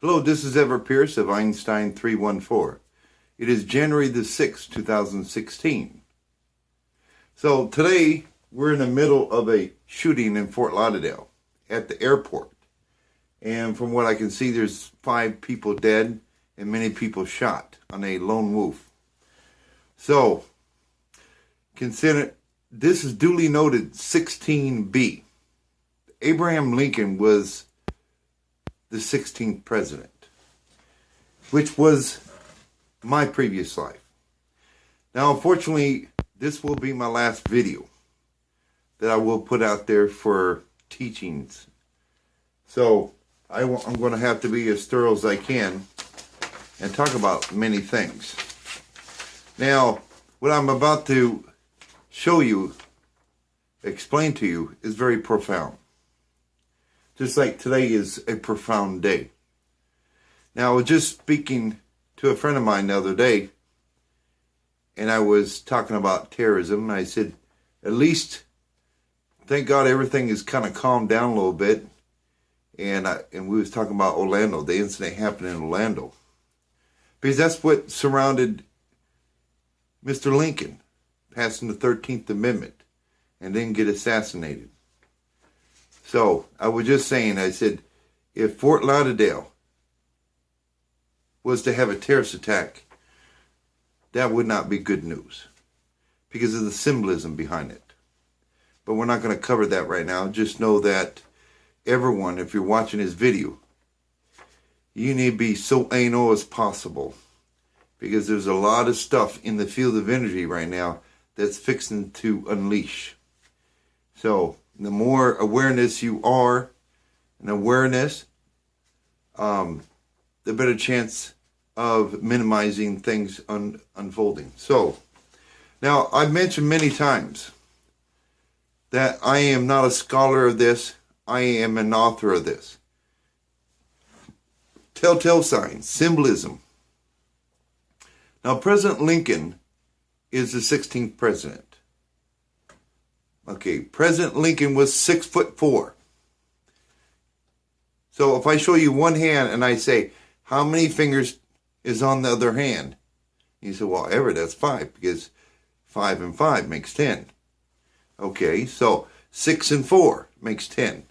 Hello, this is Ever Pierce of Einstein 314. It is January the 6th, 2016. So today we're in the middle of a shooting in Fort Lauderdale at the airport. And from what I can see, there's 5 people dead and many people shot on a lone wolf. So consider this is duly noted 16B. Abraham Lincoln was the 16th president, which was my previous life. Now, unfortunately, this will be my last video that I will put out there for teachings. So I'm going to have to be as thorough as I can and talk about many things. Now, what I'm about to show you, explain to you, is very profound. Just like today is a profound day. Now, I was just speaking to a friend of mine the other day, and I was talking about terrorism, and I said, at least, thank God everything is kind of calmed down a little bit. And we was talking about Orlando, the incident happened in Orlando. Because that's what surrounded Mr. Lincoln, passing the 13th Amendment, and then get assassinated. So, I was just saying, I said, if Fort Lauderdale was to have a terrorist attack, that would not be good news because of the symbolism behind it. But we're not going to cover that right now. Just know that everyone, if you're watching this video, you need to be so anal as possible because there's a lot of stuff in the field of energy right now that's fixing to unleash. So, the more awareness you are, and awareness, the better chance of minimizing things unfolding. So, now I've mentioned many times that I am not a scholar of this, I am an author of this. Telltale signs, symbolism. Now, President Lincoln is the 16th president. Okay, President Lincoln was 6'4". So if I show you one hand and I say, how many fingers is on the other hand? You say, well, that's 5 because 5 and 5 makes 10. Okay, so 6 and 4 makes 10.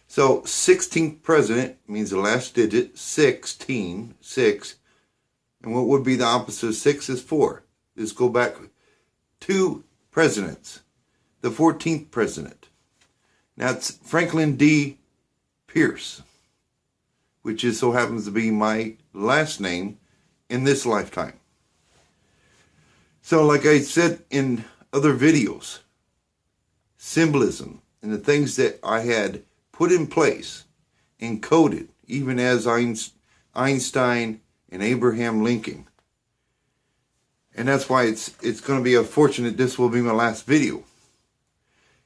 So 16th president means the last digit, 16, 6. And what would be the opposite of 6 is 4. Just go back 2 presidents. The 14th president. That's Franklin D. Pierce, which is so happens to be my last name in this lifetime. So like I said in other videos, symbolism and the things that I had put in place, encoded, even as Einstein and Abraham Lincoln. And that's why it's going to be unfortunate this will be my last video.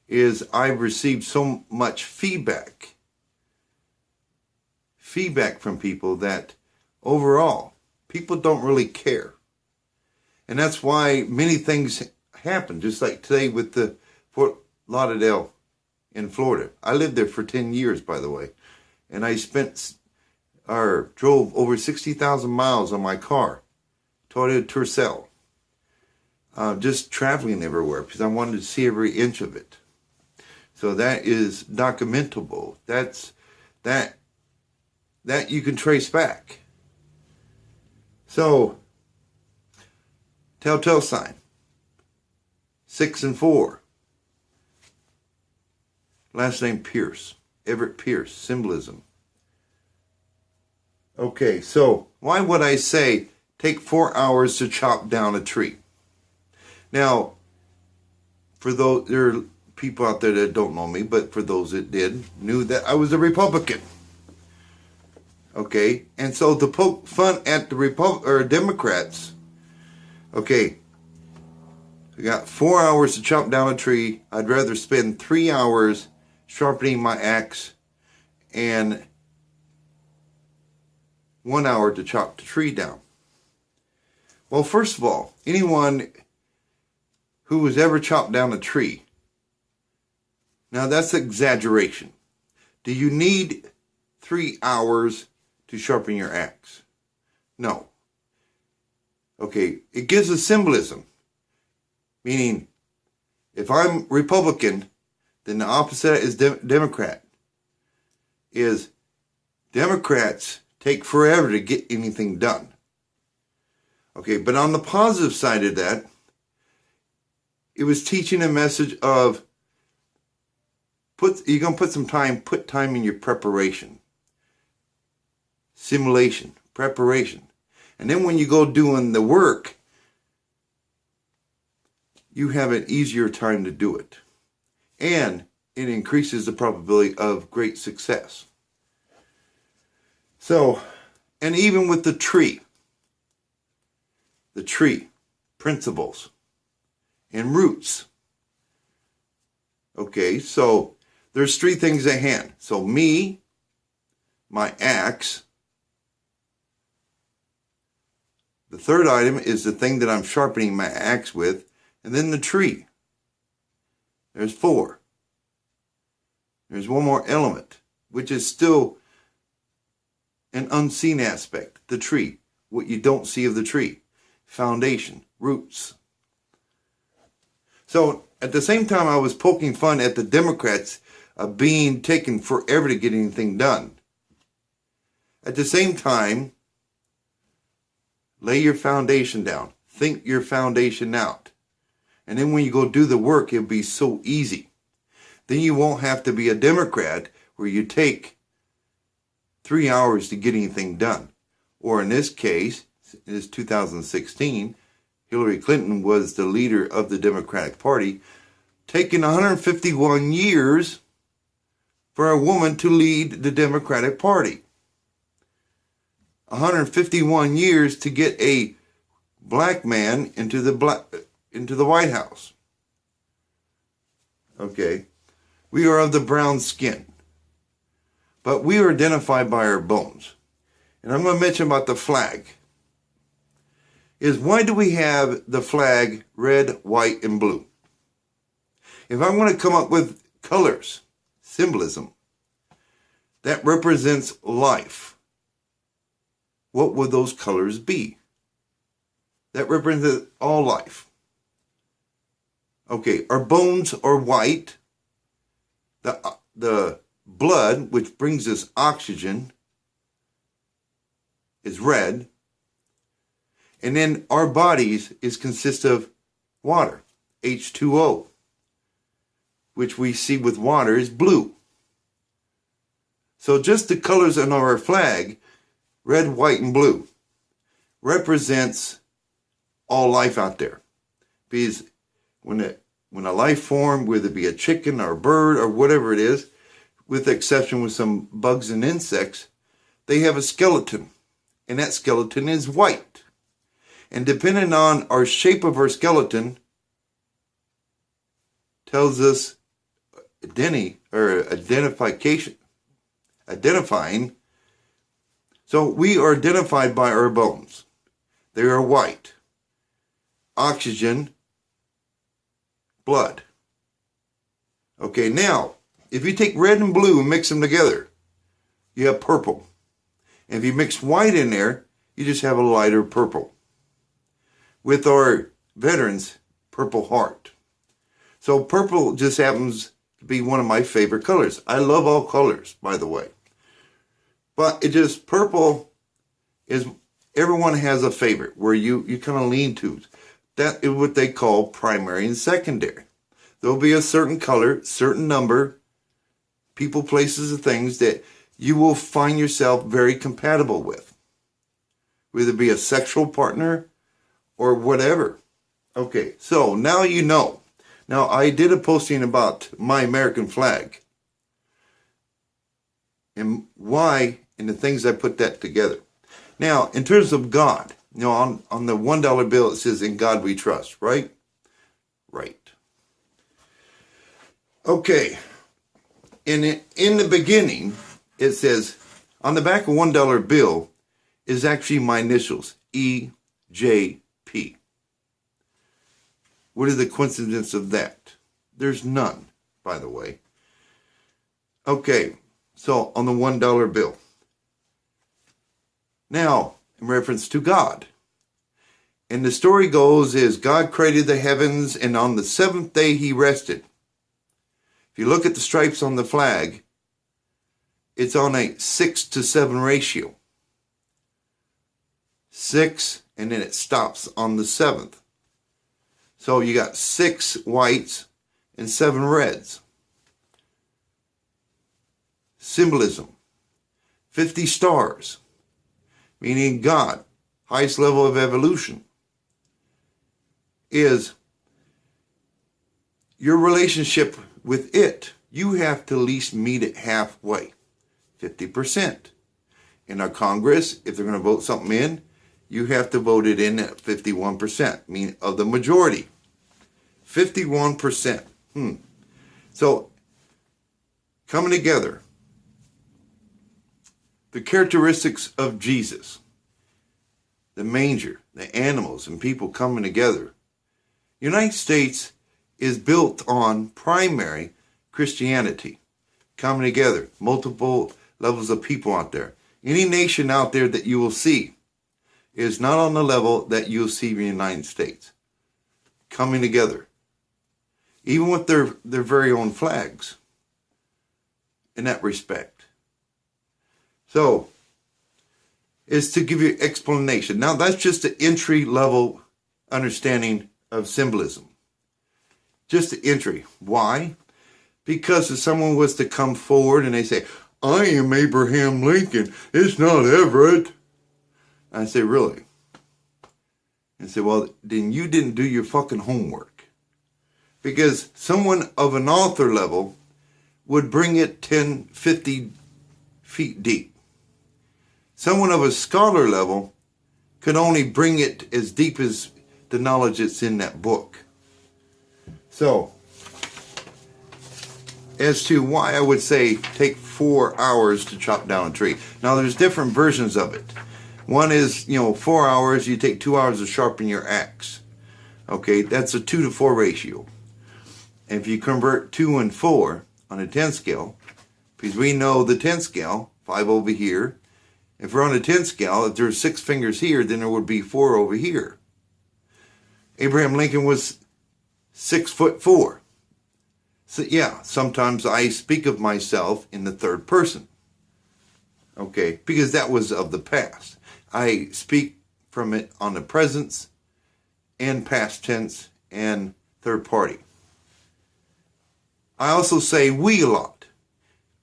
Is I've received so much feedback from people that overall people don't really care. And that's why many things happen, just like today with the Fort Lauderdale in Florida. I lived there for 10 years, by the way, and I drove over 60,000 miles on my car, Toyota Tercel, just traveling everywhere because I wanted to see every inch of it. So that is documentable. That you can trace back. So, telltale sign. 6 and 4. Last name Pierce. Everett Pierce. Symbolism. Okay, so why would I say take 4 hours to chop down a tree? Now, for those there are people out there that don't know me, but for those that did, knew that I was a Republican. Okay, and so to poke fun at the Democrats, okay, we got 4 hours to chop down a tree. I'd rather spend 3 hours sharpening my axe and 1 hour to chop the tree down. Well, first of all, anyone who has ever chopped down a tree, now that's exaggeration. Do you need 3 hours to sharpen your axe. No. Okay, it gives a symbolism. Meaning, if I'm Republican, then the opposite is Democrat. Is Democrats take forever to get anything done. Okay, but on the positive side of that, it was teaching a message of you're going to put time in your preparation. Simulation, preparation. And then when you go doing the work, you have an easier time to do it. And it increases the probability of great success. So, and even with the tree principles and roots. Okay, so there's three things at hand. So me, my axe. The third item is the thing that I'm sharpening my axe with, and then the tree. There's four. There's one more element, which is still an unseen aspect, the tree, what you don't see of the tree, foundation, roots. So at the same time I was poking fun at the Democrats being taken forever to get anything done. At the same time, lay your foundation down. Think your foundation out. And then when you go do the work, it'll be so easy. Then you won't have to be a Democrat where you take 3 hours to get anything done. Or in this case, it is 2016, Hillary Clinton was the leader of the Democratic Party, taking 151 years for a woman to lead the Democratic Party. 151 years to get a black man into the White House. Okay, we are of the brown skin, but we are identified by our bones. And I'm going to mention about the flag. Is why do we have the flag red, white, and blue? If I'm going to come up with colors, symbolism, that represents life, what would those colors be? That represents all life. Okay, our bones are white. The blood, which brings us oxygen, is red. And then our bodies consist of water, H2O, which we see with water is blue. So just the colors on our flag, red, white, and blue, represents all life out there. Because when a life form, whether it be a chicken or a bird or whatever it is, with the exception with some bugs and insects, they have a skeleton. And that skeleton is white. And depending on our shape of our skeleton, tells us identifying. So we are identified by our bones. They are white. Oxygen, blood. Okay, now, if you take red and blue and mix them together, you have purple. And if you mix white in there, you just have a lighter purple. With our veterans, Purple Heart. So purple just happens to be one of my favorite colors. I love all colors, by the way. But purple is, everyone has a favorite where you kind of lean to. That is what they call primary and secondary. There'll be a certain color, certain number, people, places, and things that you will find yourself very compatible with. Whether it be a sexual partner or whatever. Okay, so now you know. Now, I did a posting about my American flag. And why, and the things I put that together. Now, in terms of God, on the $1 bill it says, "In God we trust," right? Right. Okay. In the beginning, it says, on the back of $1 bill is actually my initials, EJP. What is the coincidence of that? There's none, by the way. Okay, so on the $1 bill, Now, in reference to God. And the story goes is God created the heavens, and on the seventh day he rested. If you look at the stripes on the flag, it's on a 6-to-7 ratio. 6, and then it stops on the 7th. So you got 6 whites and 7 reds. Symbolism. 50 stars, meaning God, highest level of evolution, is your relationship with it. You have to at least meet it halfway, 50%. In our Congress, if they're going to vote something in, you have to vote it in at 51%, meaning of the majority. 51%. So, coming together, the characteristics of Jesus, the manger, the animals, and people coming together. United States is built on primary Christianity, coming together, multiple levels of people out there. Any nation out there that you will see is not on the level that you'll see in the United States, coming together, even with their very own flags, in that respect. So, is to give you explanation. Now, that's just an entry-level understanding of symbolism. Just the entry. Why? Because if someone was to come forward and they say, I am Abraham Lincoln, it's not Everett. I say, really? And say, well, then you didn't do your fucking homework. Because someone of an author level would bring it 10, 50 feet deep. Someone of a scholar level could only bring it as deep as the knowledge that's in that book. So, as to why I would say take 4 hours to chop down a tree. Now, there's different versions of it. One is, 4 hours, you take 2 hours to sharpen your axe. Okay, that's a 2-to-4 ratio. And if you convert 2 and 4 on a 10 scale, because we know the 10 scale, 5 over here. If we're on a 10 scale, if there's 6 fingers here, then there would be 4 over here. Abraham Lincoln was 6'4". So yeah, sometimes I speak of myself in the third person. Okay, because that was of the past. I speak from it on the presence and past tense and third party. I also say we a lot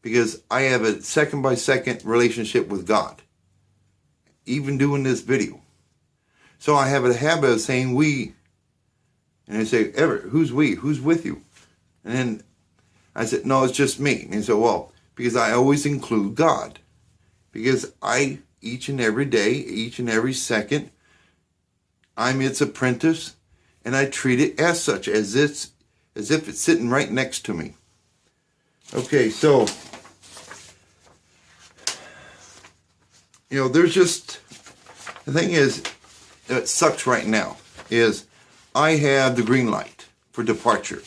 because I have a second-by-second relationship with God, even doing this video. So I have a habit of saying we, and I say, Everett, who's we? Who's with you? And then I said, no, it's just me. And he said, well, because I always include God. Because I, each and every day, each and every second, I'm its apprentice, and I treat it as such, as if it's sitting right next to me. Okay, so, there's just, the thing is, it sucks right now, is I have the green light for departure.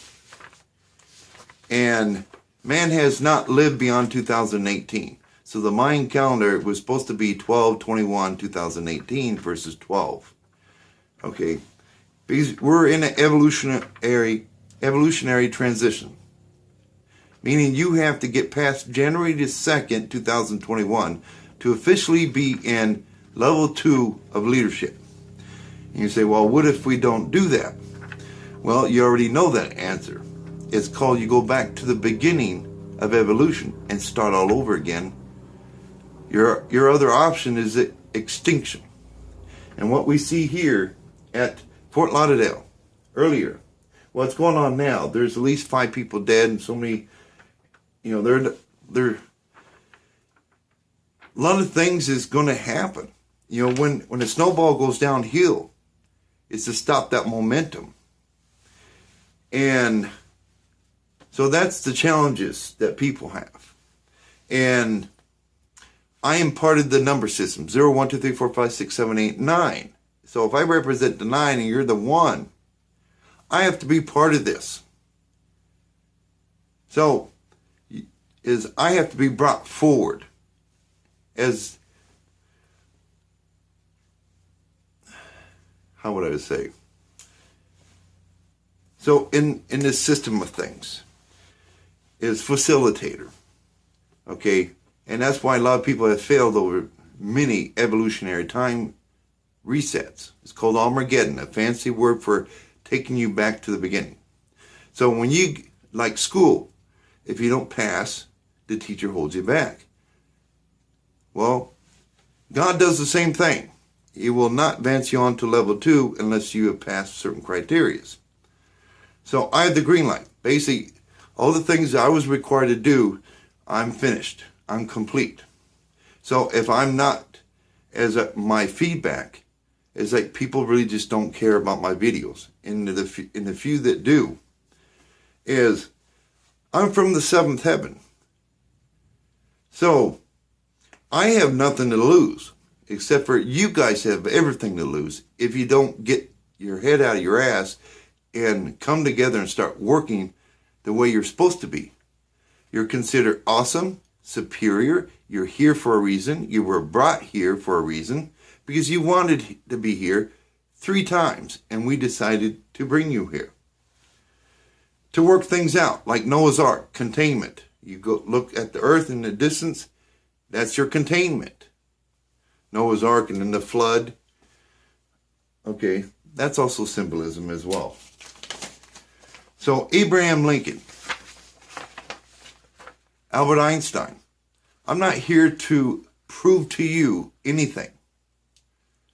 And man has not lived beyond 2018. So the Mayan calendar was supposed to be 12/21/2018 versus 12. Okay, because we're in an evolutionary transition, meaning you have to get past January the 2nd, 2021, to officially be in level 2 of leadership. And you say, well, what if we don't do that? Well, you already know that answer. It's called you go back to the beginning of evolution and start all over again. Your other option is extinction. And what we see here at Fort Lauderdale earlier, what's going on now, there's at least 5 people dead and so many, a lot of things is going to happen. When a snowball goes downhill, it's to stop that momentum. And so that's the challenges that people have. And I am part of the number system, 0, 1, 2, 3, 4, 5, 6, 7, 8, 9. So if I represent the 9 and you're the 1, I have to be part of this. So I have to be brought forward as how would I say? So in this system of things is facilitator. Okay, and that's why a lot of people have failed over many evolutionary time resets. It's called Armageddon, a fancy word for taking you back to the beginning. So when you, like school, if you don't pass, the teacher holds you back. Well, God does the same thing. He will not advance you on to level 2 unless you have passed certain criteria. So I have the green light. Basically, all the things I was required to do, I'm finished. I'm complete. So if I'm not, my feedback is like people really just don't care about my videos. In the few that do, is I'm from the 7th heaven. So I have nothing to lose, except for you guys have everything to lose if you don't get your head out of your ass and come together and start working the way you're supposed to be. You're considered awesome, superior. You're here for a reason. You were brought here for a reason because you wanted to be here 3 times, and we decided to bring you here. To work things out, like Noah's Ark, containment. You go look at the earth in the distance, that's your containment. Noah's Ark and then the flood. Okay, that's also symbolism as well. So Abraham Lincoln, Albert Einstein. I'm not here to prove to you anything.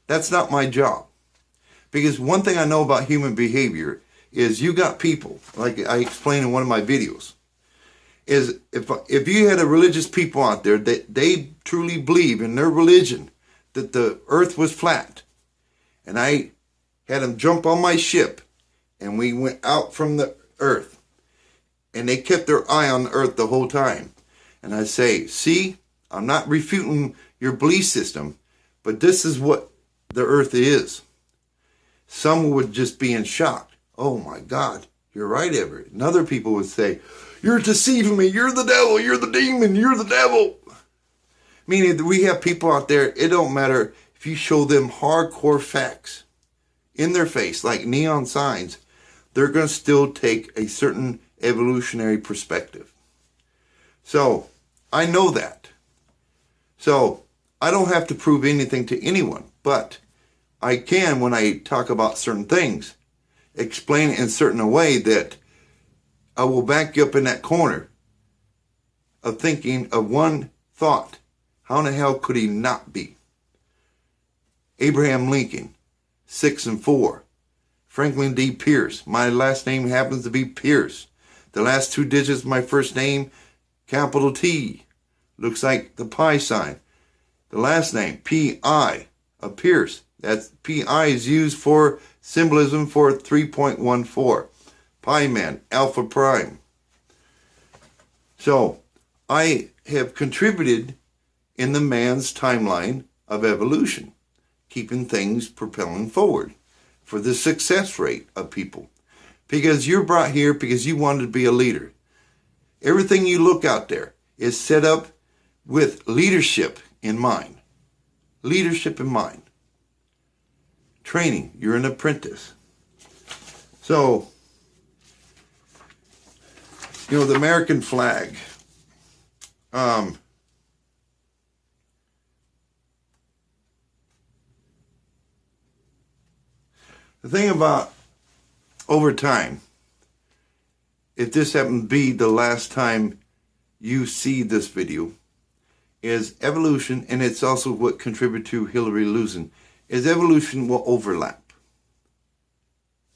That's not my job. Because one thing I know about human behavior is you got people, like I explained in one of my videos, is if you had a religious people out there that they truly believe in their religion that the earth was flat, and I had them jump on my ship and we went out from the earth and they kept their eye on the earth the whole time, and I say, see, I'm not refuting your belief system, but this is what the earth is. Some would just be in shock. Oh my God, you're right, Everett. And other people would say, you're deceiving me. You're the devil. You're the demon. You're the devil. Meaning we have people out there, it don't matter if you show them hardcore facts in their face, like neon signs, they're going to still take a certain evolutionary perspective. So I know that. So I don't have to prove anything to anyone, but I can, when I talk about certain things, explain it in certain way that I will back you up in that corner of thinking of one thought. How in the hell could he not be? Abraham Lincoln, 6 and 4. Franklin D. Pierce. My last name happens to be Pierce. The last 2 digits of my first name, capital T. Looks like the pi sign. The last name, P-I, of Pierce. That's P-I is used for symbolism for 3.14. Pi man, alpha prime. So, I have contributed in the man's timeline of evolution, keeping things propelling forward for the success rate of people. Because you're brought here because you wanted to be a leader. Everything you look out there is set up with leadership in mind. Leadership in mind. Training, you're an apprentice. So, you know, the American flag, the thing about over time, if this happens to be the last time you see this video, is evolution, and it's also what contributed to Hillary losing, is evolution will overlap.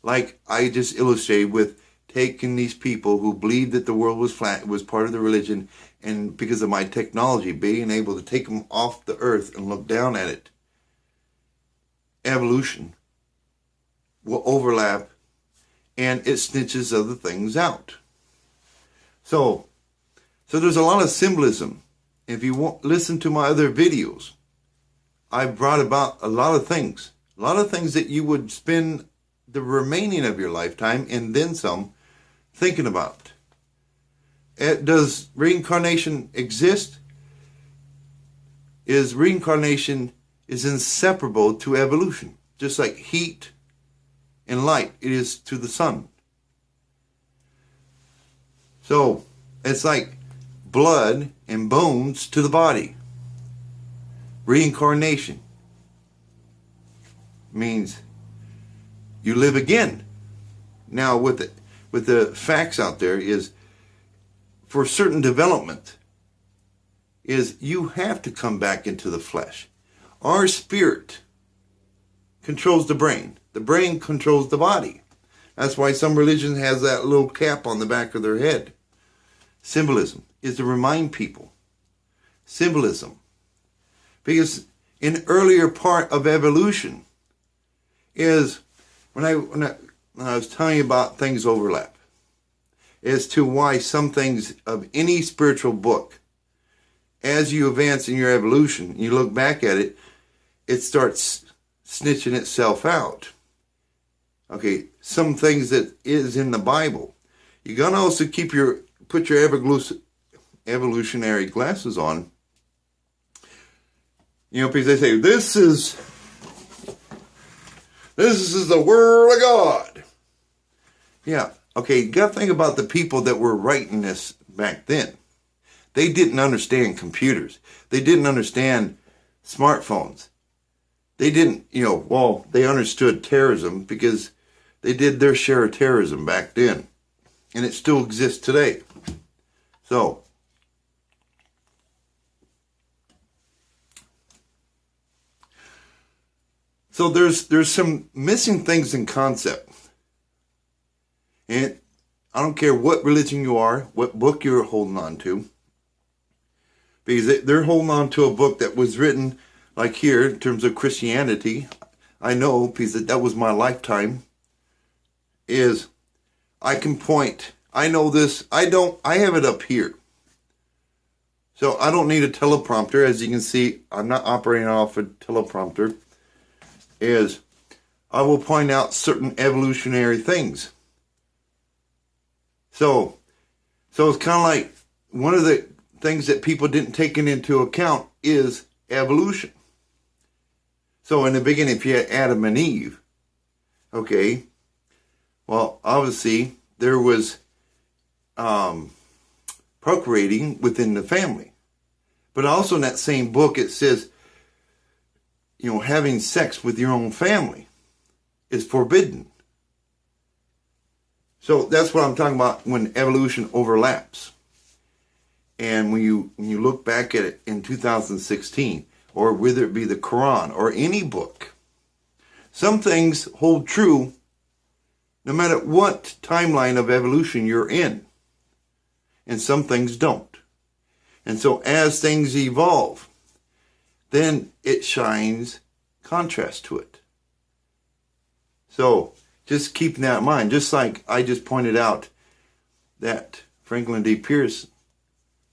Like I just illustrated with taking these people who believed that the world was flat, was part of the religion, and because of my technology, being able to take them off the earth and look down at it. Evolution will overlap, and it snitches other things out. So there's a lot of symbolism. If you want, listen to my other videos, I brought about a lot of things that you would spend the remaining of your lifetime and then some thinking about. Does reincarnation exist? Reincarnation is inseparable to evolution, just like heat and light it is to the sun. So it's like blood and bones to the body. Reincarnation means you live again. Now with the facts out there is, for certain development, is you have to come back into the flesh. Our spirit controls the brain. The brain controls the body. That's why some religion has that little cap on the back of their head. Symbolism is to remind people. Symbolism. Because an earlier part of evolution is, when I was telling you about things overlap, as to why some things of any spiritual book, as you advance in your evolution, you look back at it, it starts snitching itself out. Okay, some things that is in the Bible. You're going to also put your evolutionary glasses on. You know, because they say, this is the Word of God. Yeah, okay, you got to think about the people that were writing this back then. They didn't understand computers. They didn't understand smartphones. They didn't, they understood terrorism because they did their share of terrorism back then. And it still exists today. So there's some missing things in concept. And I don't care what religion you are, what book you're holding on to, because they're holding on to a book that was written, like here, in terms of Christianity. I know, because that was my lifetime, is I can point. I know this. I have it up here. So I don't need a teleprompter. As you can see, I'm not operating off a teleprompter. Is I will point out certain evolutionary things. So it's kind of like one of the things that people didn't take into account is evolution. So in the beginning, if you had Adam and Eve, okay, well, obviously there was procreating within the family. But also in that same book, it says, having sex with your own family is forbidden. So that's what I'm talking about when evolution overlaps. And when you look back at it in 2016, or whether it be the Quran or any book, some things hold true no matter what timeline of evolution you're in. And some things don't. And so as things evolve, then it shines contrast to it. So just keeping that in mind, just like I just pointed out that Franklin D. Pierce,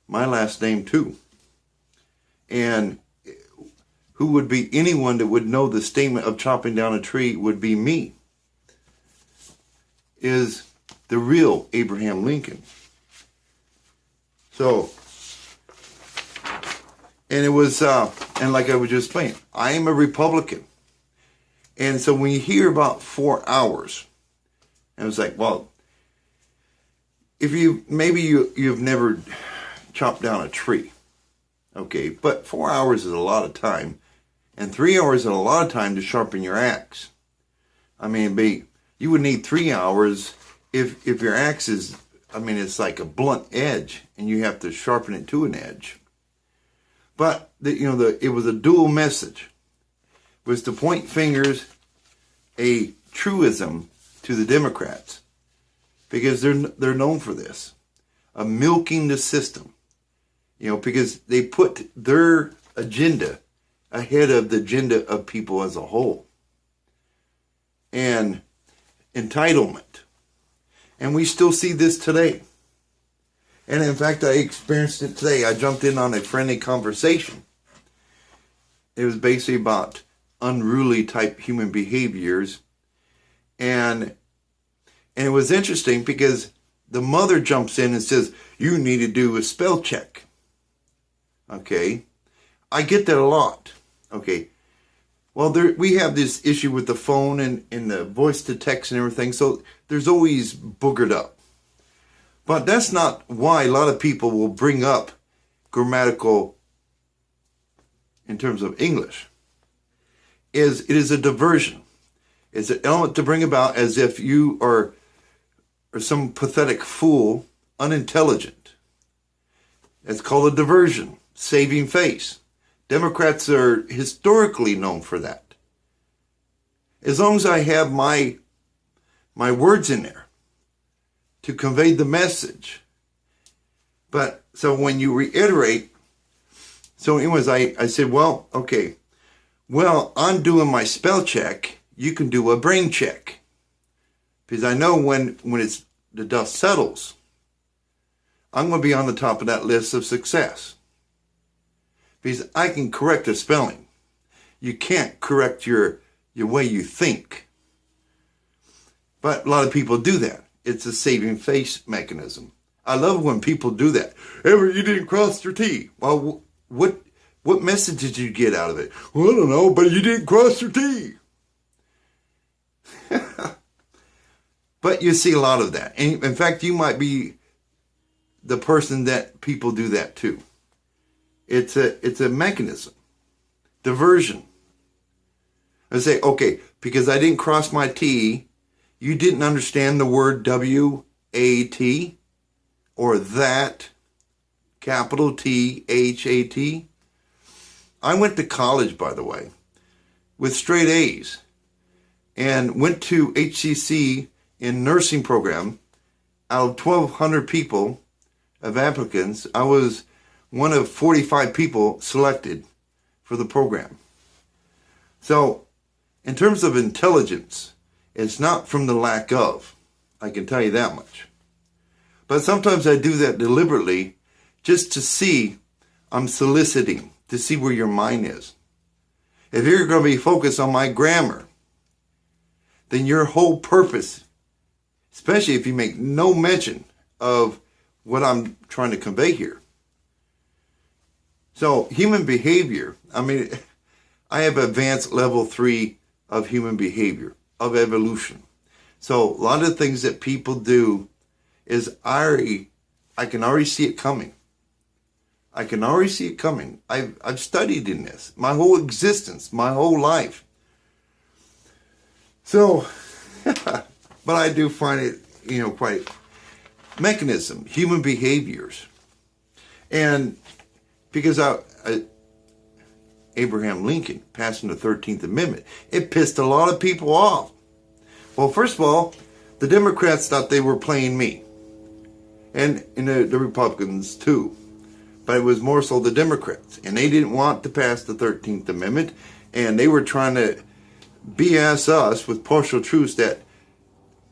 my last name too. And who would be anyone that would know the statement of chopping down a tree would be me, is the real Abraham Lincoln. So, and it was, and like I was just saying, I am a Republican. And so when you hear about 4 hours, and it's like, well, if you've never chopped down a tree, okay, but 4 hours is a lot of time, and 3 hours is a lot of time to sharpen your axe. I mean, you would need 3 hours if your axe is, it's like a blunt edge, and you have to sharpen it to an edge. But it was a dual message. It was to point fingers, a truism to the Democrats, because they're known for this, milking the system. Because they put their agenda ahead of the agenda of people as a whole. And entitlement. And we still see this today. And in fact, I experienced it today. I jumped in on a friendly conversation. It was basically about unruly type human behaviors. And it was interesting because the mother jumps in and says, you need to do a spell check. Okay. I get that a lot. Okay. Well, we have this issue with the phone and the voice to text and everything, so there's always boogered up. But that's not why a lot of people will bring up grammatical in terms of English. It is a diversion. It's an element to bring about as if you are some pathetic fool, unintelligent. It's called a diversion, saving face. Democrats are historically known for that. As long as I have my words in there to convey the message. But so when you reiterate, so anyways, I said, well, okay, well, I'm doing my spell check. You can do a brain check. Because I know when the dust settles, I'm going to be on the top of that list of success. Because I can correct a spelling. You can't correct your way you think. But a lot of people do that. It's a saving face mechanism. I love when people do that. Ever you didn't cross your T. Well, what message did you get out of it? Well, I don't know, but you didn't cross your T. But you see a lot of that. And in fact, you might be the person that people do that to. It's a mechanism. Diversion. I say, okay, because I didn't cross my T, you didn't understand the word W-A-T or that, capital T-H-A-T. I went to college, by the way, with straight A's and went to HCC in nursing program. Out of 1,200 people of applicants, I was one of 45 people selected for the program. So, in terms of intelligence, it's not from the lack of. I can tell you that much. But sometimes I do that deliberately just to see, I'm soliciting, to see where your mind is. If you're going to be focused on my grammar, then your whole purpose, especially if you make no mention of what I'm trying to convey here. So, human behavior, I have advanced level 3 of human behavior, of evolution. So, a lot of the things that people do is I can already see it coming. I can already see it coming. I've studied in this my whole existence, my whole life. So, but I do find it, quite mechanism, human behaviors. And because Abraham Lincoln passing the 13th Amendment, it pissed a lot of people off. Well, first of all, the Democrats thought they were playing me. And the Republicans too. But it was more so the Democrats. And they didn't want to pass the 13th Amendment. And they were trying to BS us with partial truths that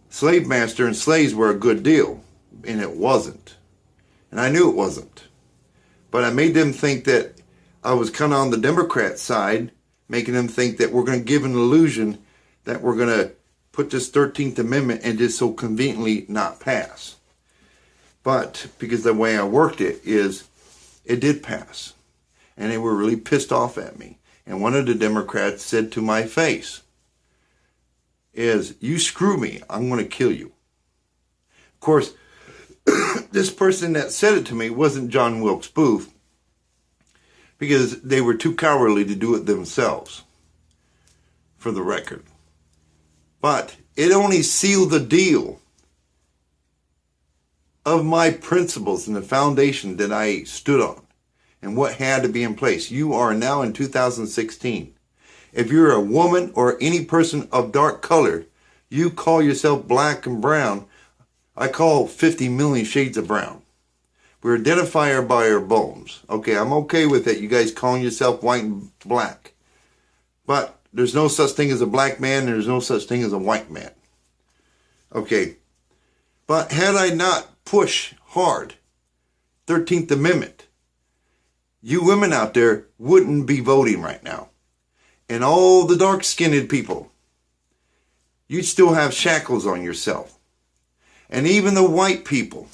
slave master and slaves were a good deal. And it wasn't. And I knew it wasn't. But I made them think that I was kind of on the Democrat side, making them think that we're going to give an illusion that we're going to put this 13th Amendment and just so conveniently not pass. But because the way I worked it is, it did pass. And they were really pissed off at me. And one of the Democrats said to my face, you screw me, I'm going to kill you. Of course, this person that said it to me wasn't John Wilkes Booth, because they were too cowardly to do it themselves, for the record. But it only sealed the deal of my principles and the foundation that I stood on and what had to be in place. You are now in 2016. If you're a woman or any person of dark color, you call yourself black and brown. I call 50 million shades of brown. We identify her by our bones. Okay, I'm okay with it. You guys calling yourself white and black. But there's no such thing as a black man, and there's no such thing as a white man. Okay. But had I not pushed hard, 13th Amendment, you women out there wouldn't be voting right now. And all the dark-skinned people, you'd still have shackles on yourself. And even the white people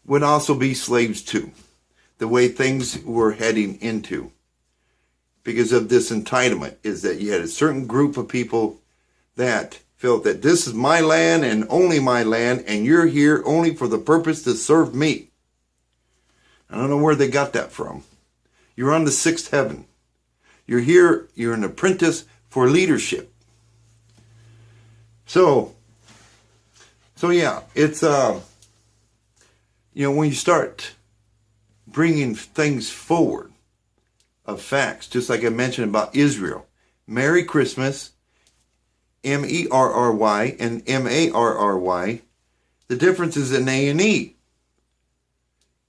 would also be slaves too, the way things were heading into. because of this entitlement, is that you had a certain group of people that felt that this is my land and only my land, and you're here only for the purpose to serve me. I don't know where they got that from. You're on the sixth heaven. You're here, you're an apprentice for leadership. So yeah, it's, when you start bringing things forward of facts, just like I mentioned about Israel, Merry Christmas, M-E-R-R-Y and M-A-R-R-Y, the difference is an A and E.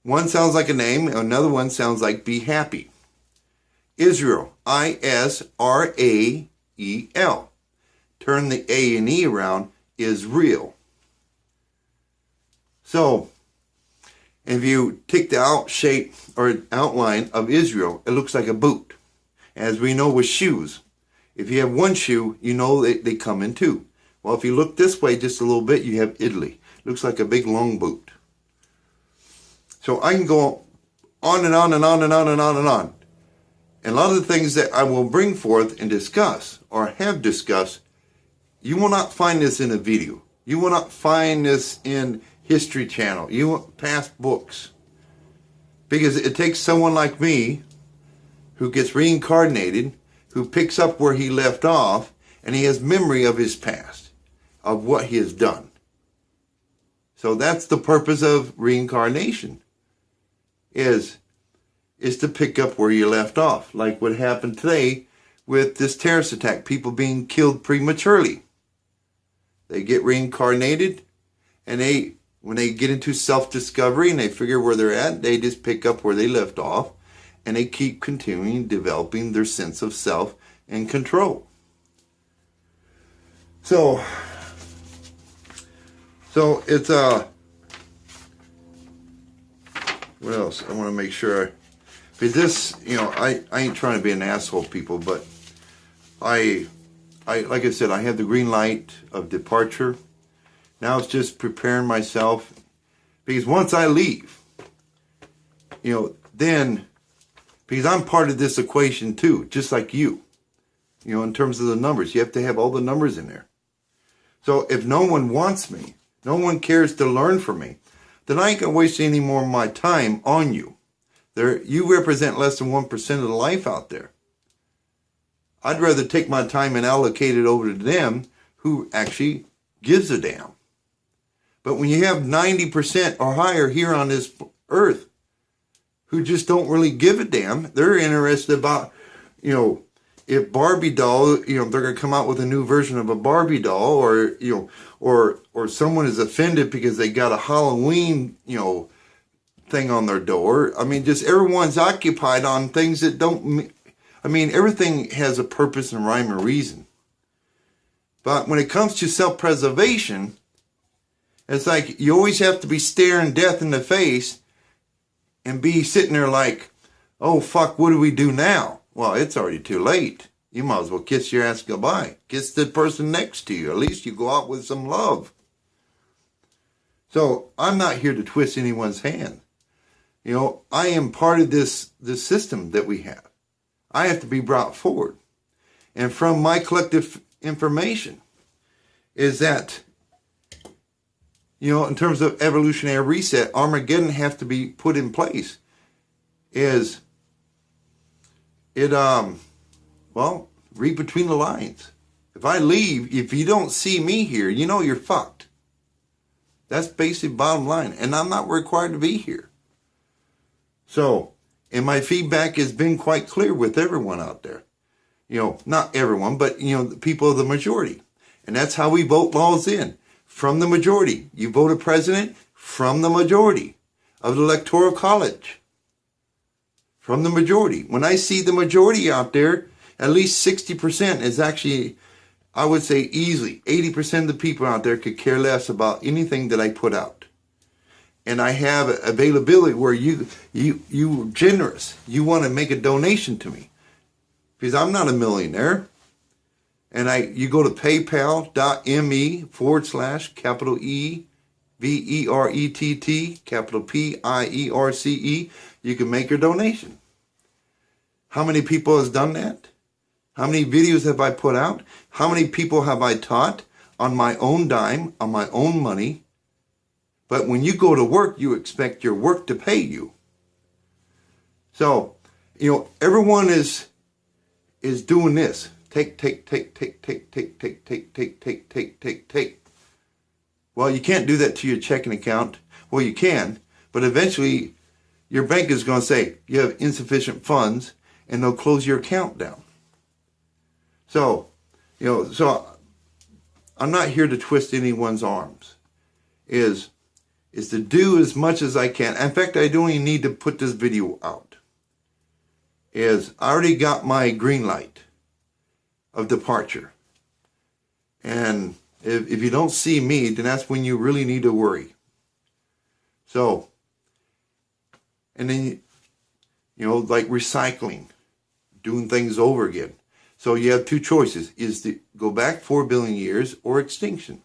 One sounds like a name, another one sounds like be happy. Israel, I-S-R-A-E-L. Turn the A and E around, is real. So, if you take the shape or outline of Israel, it looks like a boot. As we know with shoes, if you have one shoe, you know they come in two. Well, if you look this way just a little bit, you have Italy. Looks like a big long boot. So I can go on and on and on and on and on and on. And a lot of the things that I will bring forth and discuss or have discussed, you will not find this in a video. You will not find this in History Channel. You want past books. Because it takes someone like me who gets reincarnated, who picks up where he left off, and he has memory of his past, of what he has done. So that's the purpose of reincarnation, is to pick up where you left off, like what happened today with this terrorist attack, people being killed prematurely. They get reincarnated, and when they get into self-discovery and they figure where they're at, they just pick up where they left off, and they keep continuing developing their sense of self and control. So it's what else? I want to make sure. Because this, I ain't trying to be an asshole, people, but I like I said, I have the green light of departure. Now it's just preparing myself, because once I leave, then, because I'm part of this equation too, just like you, in terms of the numbers, you have to have all the numbers in there. So if no one wants me, no one cares to learn from me, then I ain't gonna waste any more of my time on you. You represent less than 1% of the life out there. I'd rather take my time and allocate it over to them who actually gives a damn. But when you have 90% or higher here on this earth who just don't really give a damn, they're interested about, if Barbie doll, they're going to come out with a new version of a Barbie doll, or, or someone is offended because they got a Halloween, thing on their door. I mean, just everyone's occupied on things that don't, everything has a purpose and rhyme and reason. But when it comes to self-preservation, it's like you always have to be staring death in the face and be sitting there like, oh, fuck, what do we do now? Well, it's already too late. You might as well kiss your ass goodbye. Kiss the person next to you. At least you go out with some love. So I'm not here to twist anyone's hand. I am part of this system that we have. I have to be brought forward. And from my collective information is that, in terms of evolutionary reset, Armageddon has to be put in place. Read between the lines. If I leave, if you don't see me here, you're fucked. That's basically bottom line. And I'm not required to be here. So, and my feedback has been quite clear with everyone out there. Not everyone, but, the people of the majority. And that's how we vote laws in. From the majority. You vote a president from the majority of the Electoral College. From the majority. When I see the majority out there, at least 60% is actually, I would say easily, 80% of the people out there could care less about anything that I put out. And I have availability where you're generous. You want to make a donation to me. Because I'm not a millionaire. And you go to paypal.me/capital E VERETT, capital PIERCE. You can make your donation. How many people has done that? How many videos have I put out? How many people have I taught on my own dime, on my own money? But when you go to work, you expect your work to pay you. So, everyone is doing this. Take. Well, you can't do that to your checking account. Well, you can, but eventually your bank is going to say you have insufficient funds, and they'll close your account down. So, I'm not here to twist anyone's arms. Is to do as much as I can. In fact, I don't even need to put this video out. I already got my green light of departure. And if you don't see me, then that's when you really need to worry. So, and then, like recycling, doing things over again. So you have two choices, is to go back 4 billion years or extinction.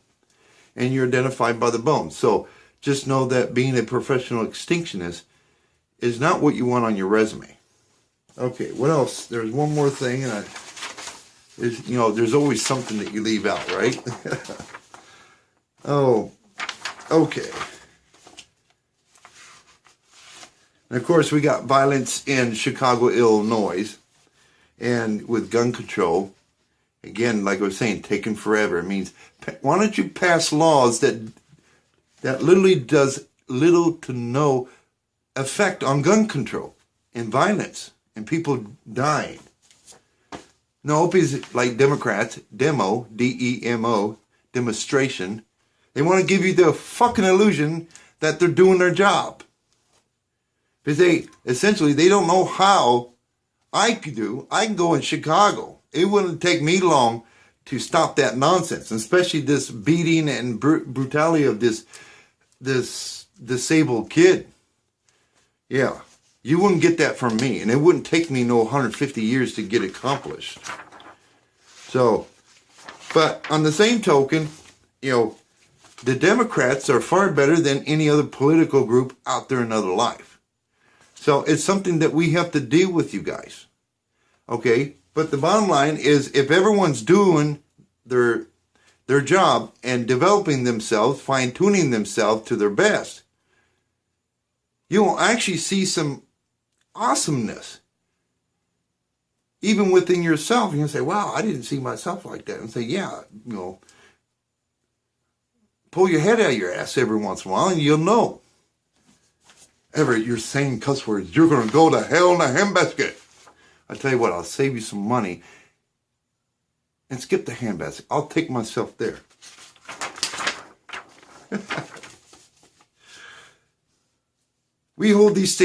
And you're identified by the bones. So just know that being a professional extinctionist is not what you want on your resume. Okay, what else? There's one more thing, and there's always something that you leave out, right? Oh, okay. And of course, we got violence in Chicago, Illinois, and with gun control. Again, like I was saying, taking forever. It means, why don't you pass laws that literally does little to no effect on gun control and violence and people dying? No, because like Democrats, D-E-M-O, demonstration, they want to give you the fucking illusion that they're doing their job. Because they don't know how I can go in Chicago. It wouldn't take me long to stop that nonsense, especially this beating and brutality of this disabled kid. Yeah, you wouldn't get that from me, and it wouldn't take me no 150 years to get accomplished. So, but on the same token, the Democrats are far better than any other political group out there in other life. So it's something that we have to deal with, you guys. Okay? But the bottom line is, if everyone's doing their job and developing themselves, fine-tuning themselves to their best, you will actually see some awesomeness. Even within yourself, you can say, wow, I didn't see myself like that. And say, yeah, pull your head out of your ass every once in a while and you'll know. You're saying cuss words, you're going to go to hell in a handbasket. I tell you what, I'll save you some money and skip the handbasket. I'll take myself there. We hold these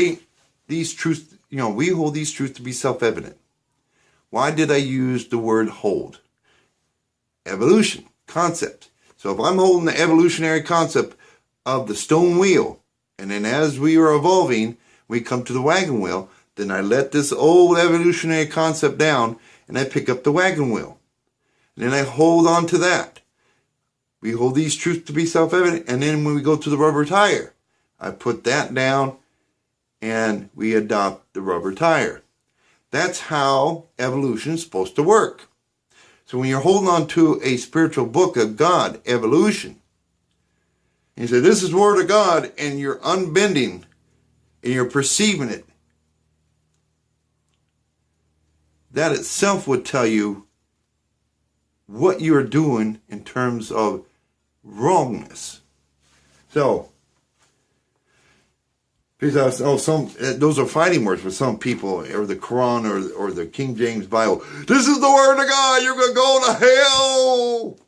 truths, we hold these truths to be self-evident. Why did I use the word hold? Evolution, concept. So if I'm holding the evolutionary concept of the stone wheel, and then as we are evolving, we come to the wagon wheel, then I let this old evolutionary concept down, and I pick up the wagon wheel. And then I hold on to that. We hold these truths to be self-evident, and then when we go to the rubber tire, I put that down, and we adopt the rubber tire. That's how evolution is supposed to work. So when you're holding on to a spiritual book of God, evolution, and you say, this is the word of God, and you're unbending, and you're perceiving it, that itself would tell you what you're doing in terms of wrongness. So, because those are fighting words for some people, or the Quran, or the King James Bible. This is the word of God. You're going to go to hell.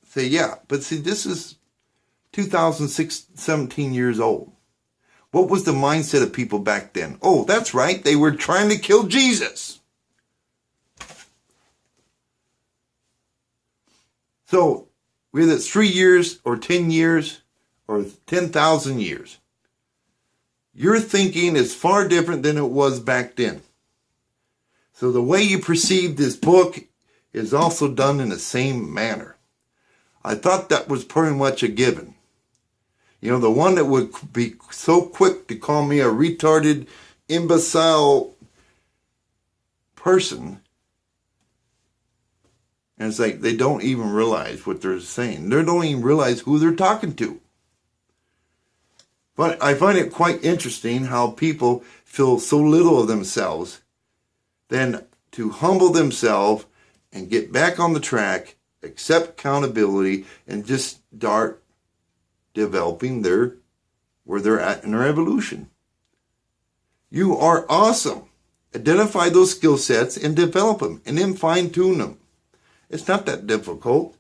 Say, yeah, but see, this is 17 years old. What was the mindset of people back then? Oh, that's right. They were trying to kill Jesus. So, whether it's 3 years or 10 years or 10,000 years, your thinking is far different than it was back then. So the way you perceive this book is also done in the same manner. I thought that was pretty much a given. The one that would be so quick to call me a retarded, imbecile, person. And it's like they don't even realize what they're saying. They don't even realize who they're talking to. But I find it quite interesting how people feel so little of themselves, then to humble themselves and get back on the track, accept accountability, and just start developing where they're at in their evolution. You are awesome. Identify those skill sets and develop them, and then fine-tune them. It's not that difficult.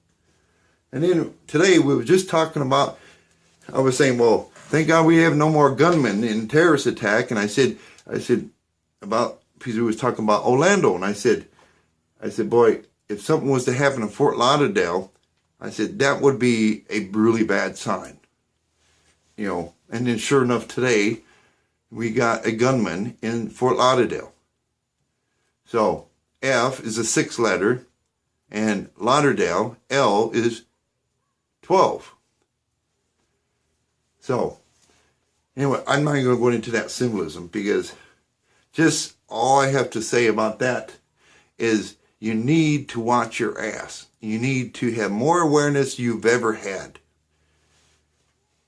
And then today we were just talking about, I was saying, well, thank God we have no more gunmen in terrorist attack. And I said about, Peter was talking about Orlando. And I said, boy, if something was to happen in Fort Lauderdale, I said, that would be a really bad sign. You know, and then sure enough today, we got a gunman in Fort Lauderdale. So F is a 6 letter. And Lauderdale, L is 12. So, anyway, I'm not going to go into that symbolism because just all I have to say about that is you need to watch your ass. You need to have more awareness you've ever had.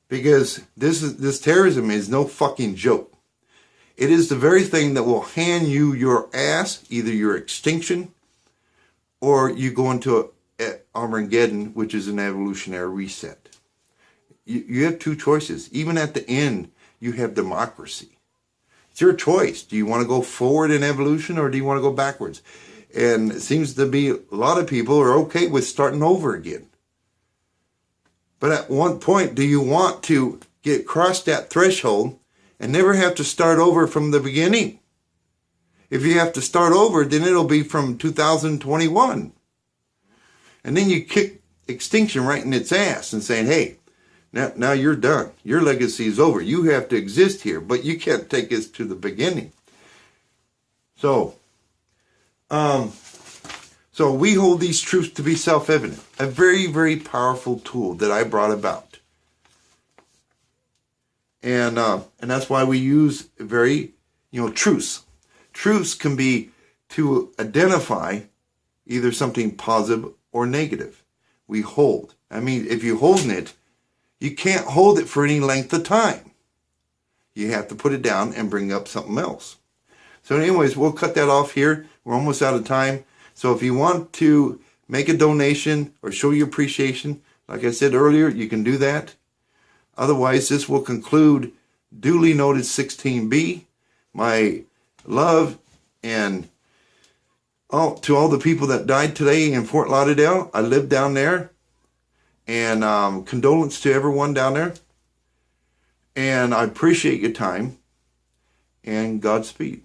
Because this terrorism is no fucking joke. It is the very thing that will hand you your ass, either your extinction, or you go into Armageddon, which is an evolutionary reset. You have two choices. Even at the end, you have democracy. It's your choice. Do you want to go forward in evolution or do you want to go backwards? And it seems to be a lot of people are okay with starting over again. But at one point, do you want to get across that threshold and never have to start over from the beginning? If you have to start over, then it'll be from 2021. And then you kick extinction right in its ass and saying, hey, now you're done. Your legacy is over. You have to exist here, but you can't take us to the beginning. So we hold these truths to be self-evident. A very, very powerful tool that I brought about. And that's why we use very, truths. Truths can be to identify either something positive or negative. We hold. I mean, if you're holding it, you can't hold it for any length of time. You have to put it down and bring up something else. So anyways, we'll cut that off here. We're almost out of time. So if you want to make a donation or show your appreciation, like I said earlier, you can do that. Otherwise, this will conclude Duly Noted 16B. My love and to all the people that died today in Fort Lauderdale. I live down there. And condolence to everyone down there. And I appreciate your time. And Godspeed.